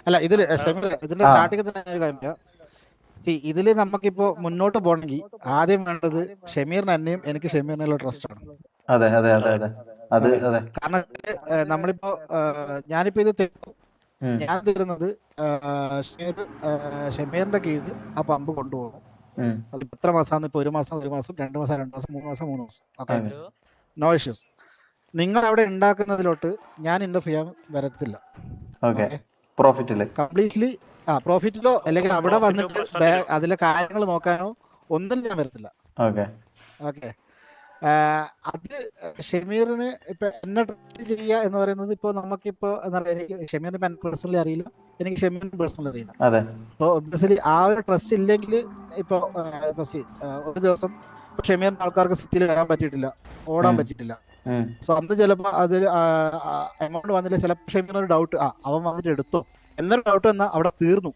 അല്ല ഇതിന്റെ ആ സ്റ്റാർട്ടിങ് തന്നെ ഒരു കാര്യം. ഇതിൽ നമുക്കിപ്പോ മുന്നോട്ട് പോകണമെങ്കിൽ ആദ്യം വേണ്ടത് ഷമീറിന് എന്നെയും എനിക്ക് ഷമീറിനുള്ള ട്രസ്റ്റ് ആണ്. അതെ അതെ അതെ അതെ അത് അതെ, അതെ. കാരണം നമ്മളിപ്പോ ഞാനിപ്പോ ഇത് ഉം, ഞാൻ തരുന്നത് ഷമീർ ഷമീറിന്റെ കീഴിൽ ആ പമ്പ് കൊണ്ടുപോകും. ഉം. അത് എത്ര മാസമാണ്? ഇപ്പൊ 1 മാസം 1 മാസം, 2 മാസം 2 മാസം, 3 മാസം 3 മാസം. Okay, okay no issues. നിങ്ങൾ അവിടെ ഉണ്ടാക്കുന്നതിലോട്ട് ഞാൻ ഇന്റർഫിയർ ചെയ്യാൻ വരത്തില്ല. ഓക്കെ. ഓക്കെ, പ്രോഫിറ്റില്. കംപ്ലീറ്റ്ലി പ്രോഫിറ്റിലോ അല്ലെങ്കിൽ അവിടെ വന്നിട്ട് അതിലെ കാര്യങ്ങൾ നോക്കാനോ ഒന്നും ഞാൻ വരത്തില്ല. ഓക്കെ ഓക്കെ, അത് ഷമീറിന് ഇപ്പൊ എന്നെ ട്രസ്റ്റ് ചെയ്യുക എന്ന് പറയുന്നത് ഇപ്പൊ നമുക്കിപ്പോ എന്താ പറയുക, എനിക്ക് ഷമീറിനെ പേഴ്സണലി അറിയില്ല, എനിക്ക് ഷമീറിന് പേഴ്സണലി അറിയില്ല. അതെ. അപ്പോൾ ഒബ്വിയസ്ലി ആ ഒരു ട്രസ്റ്റ് ഇല്ലെങ്കിൽ ഇപ്പൊ ഒരു ദിവസം ഇപ്പൊ ഷമീറിന്റെ ആൾക്കാർക്ക് സിറ്റിയിൽ വരാൻ പറ്റിയിട്ടില്ല, ഓടാൻ ഉം, പറ്റിയിട്ടില്ല. ഉം. സോ അന്ന് ചിലപ്പോൾ അത് എമൗണ്ട് വന്നില്ല, ചിലപ്പോൾ ഷമീറിന് ഒരു ഡൗട്ട്, അവൻ വന്നിട്ട് എടുത്തോ എന്നൊരു ഡൗട്ട് വന്നാൽ അവിടെ തീർന്നു.